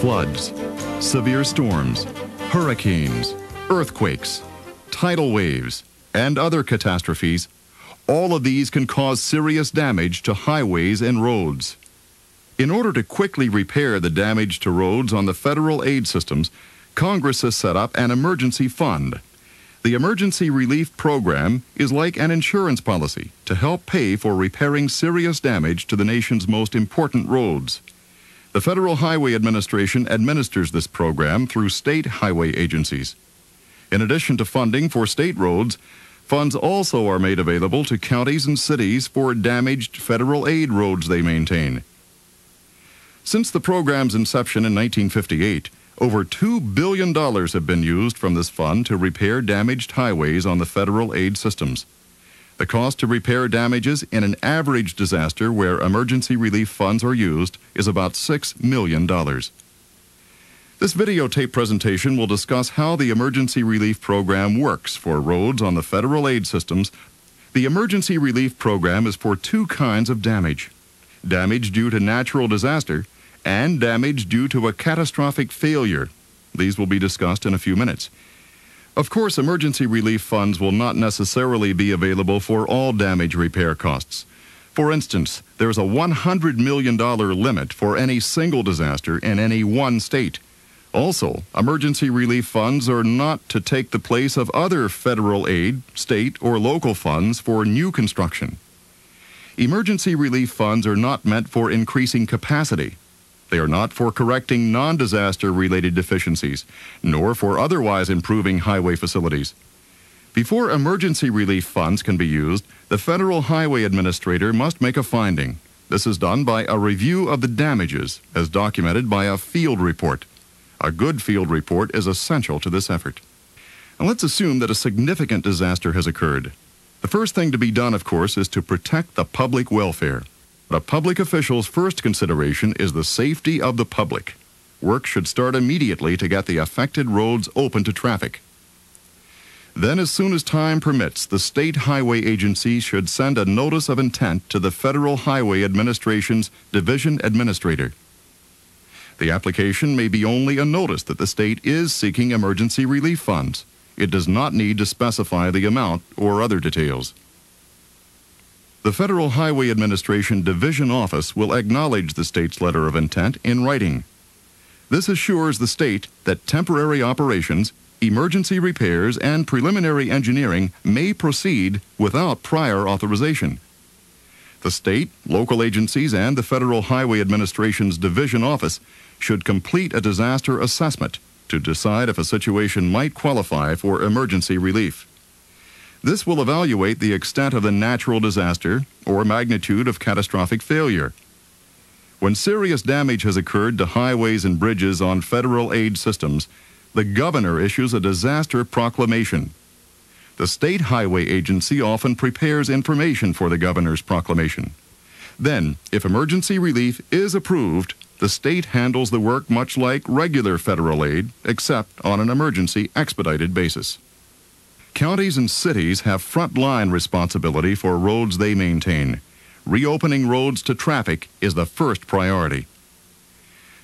Floods, severe storms, hurricanes, earthquakes, tidal waves, and other catastrophes, all of these can cause serious damage to highways and roads. In order to quickly repair the damage to roads on the federal aid systems, Congress has set up an emergency fund. The Emergency Relief Program is like an insurance policy to help pay for repairing serious damage to the nation's most important roads. The Federal Highway Administration administers this program through state highway agencies. In addition to funding for state roads, funds also are made available to counties and cities for damaged federal aid roads they maintain. Since the program's inception in 1958, over $2 billion have been used from this fund to repair damaged highways on the federal aid systems. The cost to repair damages in an average disaster where emergency relief funds are used is about $6 million. This videotape presentation will discuss how the Emergency Relief Program works for roads on the federal aid systems. The Emergency Relief Program is for two kinds of damage: damage due to natural disaster and damage due to a catastrophic failure. These will be discussed in a few minutes. Of course, emergency relief funds will not necessarily be available for all damage repair costs. For instance, there's a $100 million limit for any single disaster in any one state. Also, emergency relief funds are not to take the place of other federal aid, state, or local funds for new construction. Emergency relief funds are not meant for increasing capacity. They are not for correcting non-disaster related deficiencies, nor for otherwise improving highway facilities. Before emergency relief funds can be used, the Federal Highway Administrator must make a finding. This is done by a review of the damages, as documented by a field report. A good field report is essential to this effort. Now let's assume that a significant disaster has occurred. The first thing to be done, of course, is to protect the public welfare. A public official's first consideration is the safety of the public. Work should start immediately to get the affected roads open to traffic. Then, as soon as time permits, the state highway agency should send a notice of intent to the Federal Highway Administration's Division Administrator. The application may be only a notice that the state is seeking emergency relief funds. It does not need to specify the amount or other details. The Federal Highway Administration Division Office will acknowledge the state's letter of intent in writing. This assures the state that temporary operations, emergency repairs, and preliminary engineering may proceed without prior authorization. The state, local agencies, and the Federal Highway Administration's Division Office should complete a disaster assessment to decide if a situation might qualify for emergency relief. This will evaluate the extent of the natural disaster or magnitude of catastrophic failure. When serious damage has occurred to highways and bridges on federal aid systems, the governor issues a disaster proclamation. The state highway agency often prepares information for the governor's proclamation. Then, if emergency relief is approved, the state handles the work much like regular federal aid, except on an emergency expedited basis. Counties and cities have front-line responsibility for roads they maintain. Reopening roads to traffic is the first priority.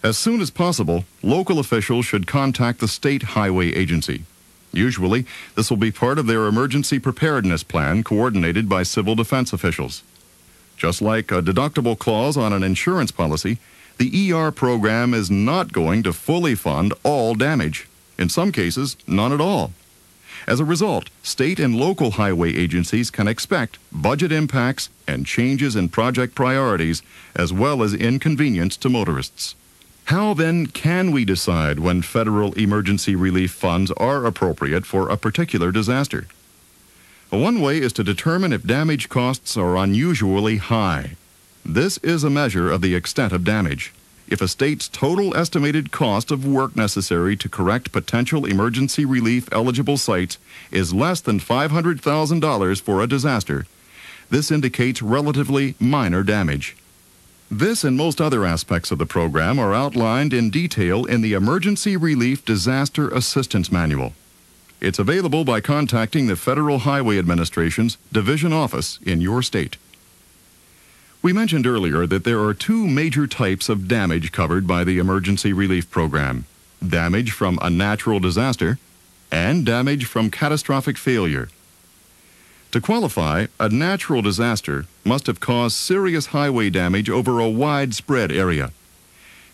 As soon as possible, local officials should contact the state highway agency. Usually, this will be part of their emergency preparedness plan coordinated by civil defense officials. Just like a deductible clause on an insurance policy, the ER program is not going to fully fund all damage. In some cases, none at all. As a result, state and local highway agencies can expect budget impacts and changes in project priorities, as well as inconvenience to motorists. How then can we decide when federal emergency relief funds are appropriate for a particular disaster? One way is to determine if damage costs are unusually high. This is a measure of the extent of damage. If a state's total estimated cost of work necessary to correct potential emergency relief eligible sites is less than $500,000 for a disaster, this indicates relatively minor damage. This and most other aspects of the program are outlined in detail in the Emergency Relief Disaster Assistance Manual. It's available by contacting the Federal Highway Administration's Division Office in your state. We mentioned earlier that there are two major types of damage covered by the Emergency Relief Program: damage from a natural disaster and damage from catastrophic failure. To qualify, a natural disaster must have caused serious highway damage over a widespread area.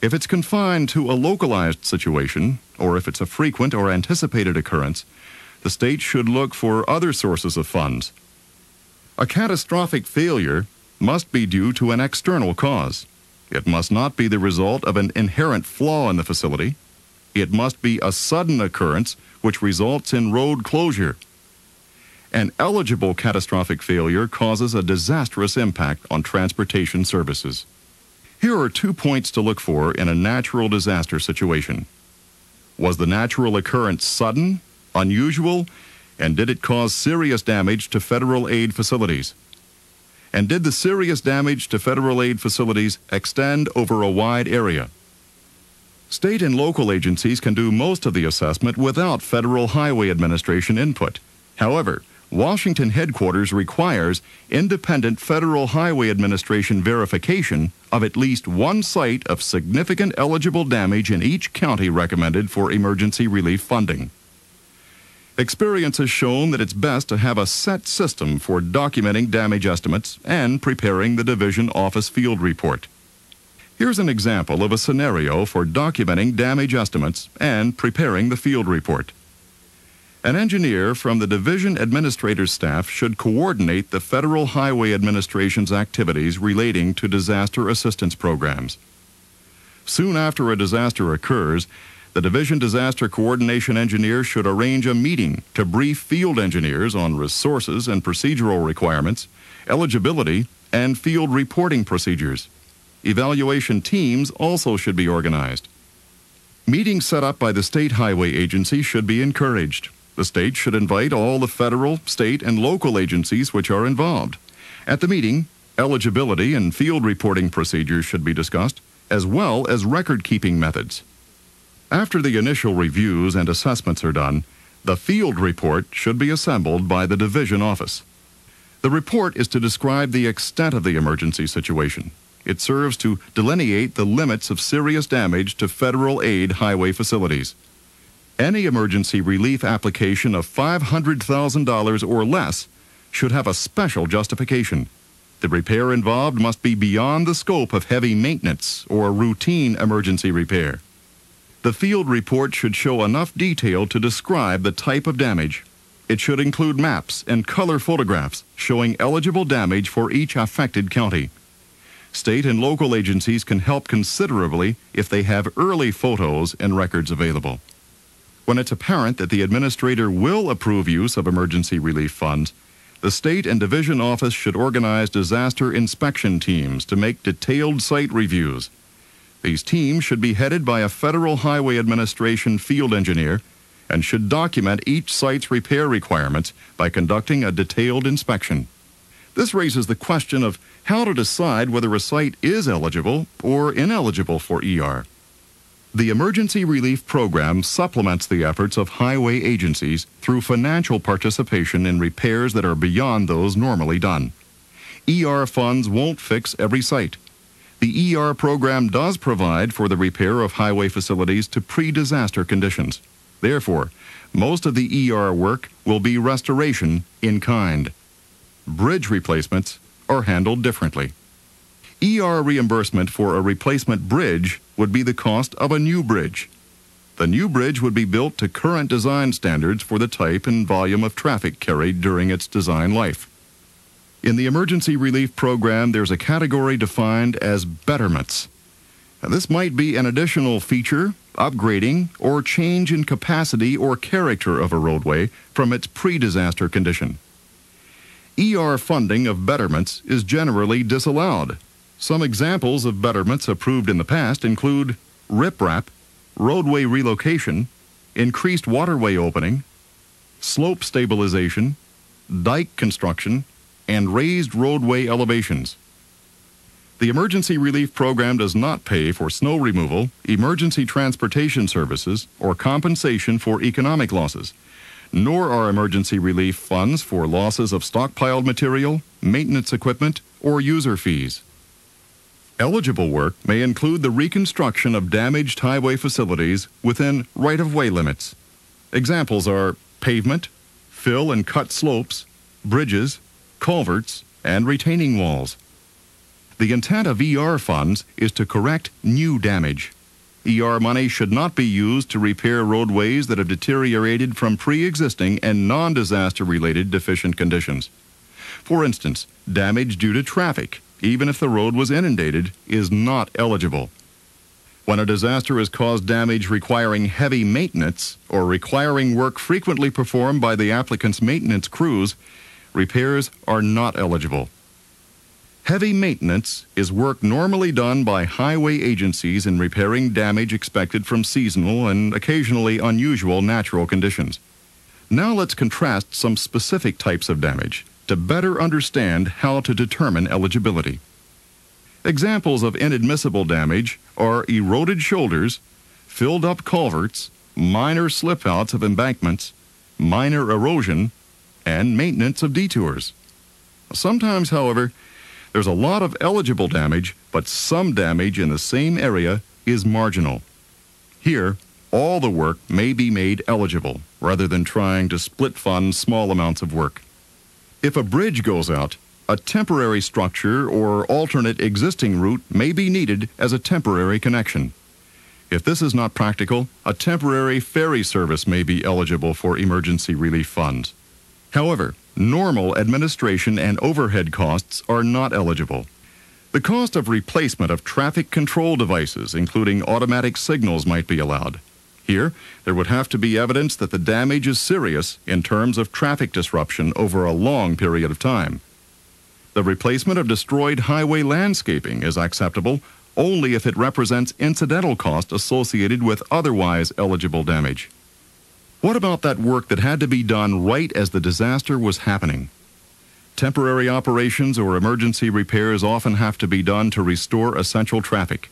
If it's confined to a localized situation, or if it's a frequent or anticipated occurrence, the state should look for other sources of funds. A catastrophic failure must be due to an external cause. It must not be the result of an inherent flaw in the facility. It must be a sudden occurrence which results in road closure. An eligible catastrophic failure causes a disastrous impact on transportation services. Here are 2 points to look for in a natural disaster situation. Was the natural occurrence sudden, unusual, and did it cause serious damage to federal aid facilities? And did the serious damage to federal aid facilities extend over a wide area? State and local agencies can do most of the assessment without Federal Highway Administration input. However, Washington headquarters requires independent Federal Highway Administration verification of at least one site of significant eligible damage in each county recommended for emergency relief funding. Experience has shown that it's best to have a set system for documenting damage estimates and preparing the division office field report. Here's an example of a scenario for documenting damage estimates and preparing the field report. An engineer from the division administrator's staff should coordinate the Federal Highway Administration's activities relating to disaster assistance programs. Soon after a disaster occurs, the division disaster coordination engineer should arrange a meeting to brief field engineers on resources and procedural requirements, eligibility, and field reporting procedures. Evaluation teams also should be organized. Meetings set up by the state highway agency should be encouraged. The state should invite all the federal, state, and local agencies which are involved. At the meeting, eligibility and field reporting procedures should be discussed, as well as record-keeping methods. After the initial reviews and assessments are done, the field report should be assembled by the division office. The report is to describe the extent of the emergency situation. It serves to delineate the limits of serious damage to federal aid highway facilities. Any emergency relief application of $500,000 or less should have a special justification. The repair involved must be beyond the scope of heavy maintenance or routine emergency repair. The field report should show enough detail to describe the type of damage. It should include maps and color photographs showing eligible damage for each affected county. State and local agencies can help considerably if they have early photos and records available. When it's apparent that the administrator will approve use of emergency relief funds, the state and division office should organize disaster inspection teams to make detailed site reviews. These teams should be headed by a Federal Highway Administration field engineer and should document each site's repair requirements by conducting a detailed inspection. This raises the question of how to decide whether a site is eligible or ineligible for ER. The Emergency Relief Program supplements the efforts of highway agencies through financial participation in repairs that are beyond those normally done. ER funds won't fix every site. The ER program does provide for the repair of highway facilities to pre-disaster conditions. Therefore, most of the ER work will be restoration in kind. Bridge replacements are handled differently. ER reimbursement for a replacement bridge would be the cost of a new bridge. The new bridge would be built to current design standards for the type and volume of traffic carried during its design life. In the Emergency Relief Program, there's a category defined as betterments. Now, this might be an additional feature, upgrading, or change in capacity or character of a roadway from its pre-disaster condition. ER funding of betterments is generally disallowed. Some examples of betterments approved in the past include riprap, roadway relocation, increased waterway opening, slope stabilization, dike construction, and raised roadway elevations. The Emergency Relief Program does not pay for snow removal, emergency transportation services, or compensation for economic losses, nor are emergency relief funds for losses of stockpiled material, maintenance equipment, or user fees. Eligible work may include the reconstruction of damaged highway facilities within right-of-way limits. Examples are pavement, fill and cut slopes, bridges, culverts, and retaining walls. The intent of ER funds is to correct new damage. ER money should not be used to repair roadways that have deteriorated from pre-existing and non-disaster related deficient conditions. For instance, damage due to traffic, even if the road was inundated, is not eligible. When a disaster has caused damage requiring heavy maintenance or requiring work frequently performed by the applicant's maintenance crews, repairs are not eligible. Heavy maintenance is work normally done by highway agencies in repairing damage expected from seasonal and occasionally unusual natural conditions. Now let's contrast some specific types of damage to better understand how to determine eligibility. Examples of inadmissible damage are eroded shoulders, filled up culverts, minor slip-outs of embankments, minor erosion, and maintenance of detours. Sometimes, however, there's a lot of eligible damage, but some damage in the same area is marginal. Here, all the work may be made eligible, rather than trying to split fund small amounts of work. If a bridge goes out, a temporary structure or alternate existing route may be needed as a temporary connection. If this is not practical, a temporary ferry service may be eligible for emergency relief funds. However, normal administration and overhead costs are not eligible. The cost of replacement of traffic control devices, including automatic signals, might be allowed. Here, there would have to be evidence that the damage is serious in terms of traffic disruption over a long period of time. The replacement of destroyed highway landscaping is acceptable only if it represents incidental cost associated with otherwise eligible damage. What about that work that had to be done right as the disaster was happening? Temporary operations or emergency repairs often have to be done to restore essential traffic.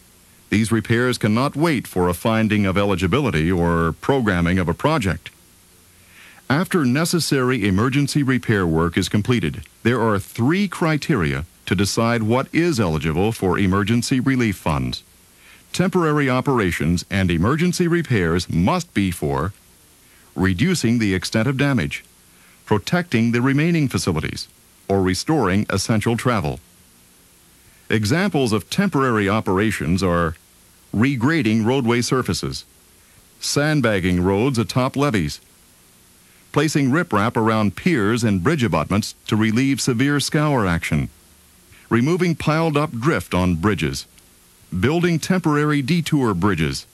These repairs cannot wait for a finding of eligibility or programming of a project. After necessary emergency repair work is completed, there are 3 criteria to decide what is eligible for emergency relief funds. Temporary operations and emergency repairs must be for reducing the extent of damage, protecting the remaining facilities, or restoring essential travel. Examples of temporary operations are regrading roadway surfaces, sandbagging roads atop levees, placing riprap around piers and bridge abutments to relieve severe scour action, removing piled-up drift on bridges, building temporary detour bridges.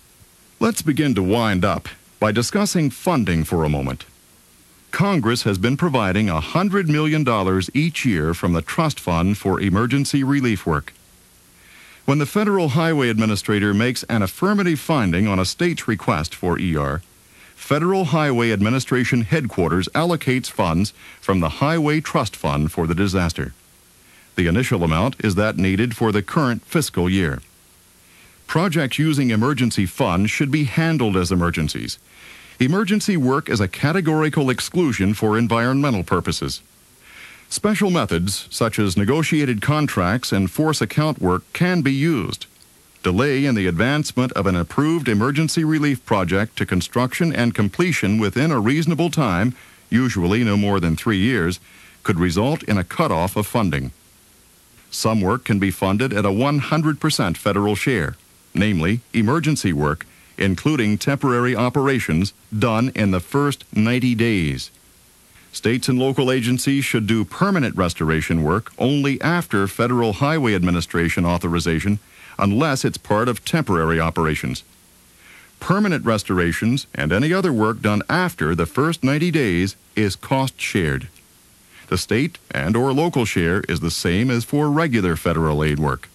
Let's begin to wind up by discussing funding for a moment. Congress has been providing $100 million each year from the Trust Fund for emergency relief work. When the Federal Highway Administrator makes an affirmative finding on a state's request for ER, Federal Highway Administration Headquarters allocates funds from the Highway Trust Fund for the disaster. The initial amount is that needed for the current fiscal year. Projects using emergency funds should be handled as emergencies. Emergency work is a categorical exclusion for environmental purposes. Special methods, such as negotiated contracts and force account work, can be used. Delay in the advancement of an approved emergency relief project to construction and completion within a reasonable time, usually no more than 3 years, could result in a cutoff of funding. Some work can be funded at a 100% federal share, namely emergency work, including temporary operations done in the first 90 days. States and local agencies should do permanent restoration work only after Federal Highway Administration authorization, unless it's part of temporary operations. Permanent restorations and any other work done after the first 90 days is cost shared. The state and/or local share is the same as for regular federal aid work.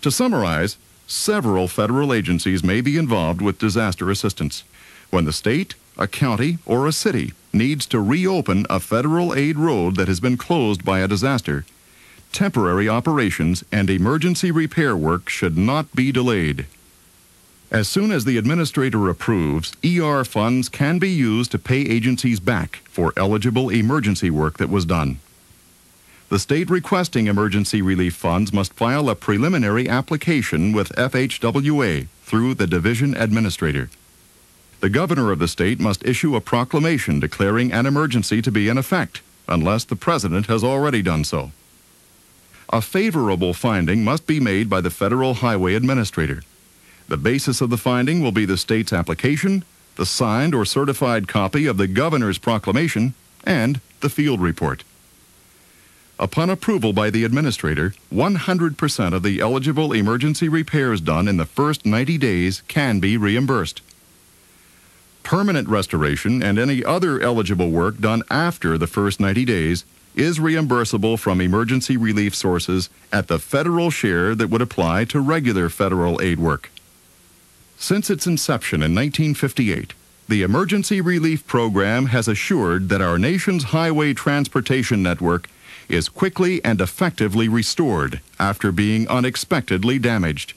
To summarize, several federal agencies may be involved with disaster assistance. When the state, a county, or a city needs to reopen a federal aid road that has been closed by a disaster, temporary operations and emergency repair work should not be delayed. As soon as the administrator approves, ER funds can be used to pay agencies back for eligible emergency work that was done. The state requesting emergency relief funds must file a preliminary application with FHWA through the division administrator. The governor of the state must issue a proclamation declaring an emergency to be in effect, unless the president has already done so. A favorable finding must be made by the Federal Highway Administrator. The basis of the finding will be the state's application, the signed or certified copy of the governor's proclamation, and the field report. Upon approval by the administrator, 100% of the eligible emergency repairs done in the first 90 days can be reimbursed. Permanent restoration and any other eligible work done after the first 90 days is reimbursable from emergency relief sources at the federal share that would apply to regular federal aid work. Since its inception in 1958, the Emergency Relief Program has assured that our nation's highway transportation network is quickly and effectively restored after being unexpectedly damaged.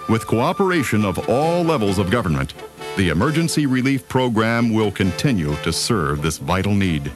With cooperation of all levels of government, the Emergency Relief Program will continue to serve this vital need.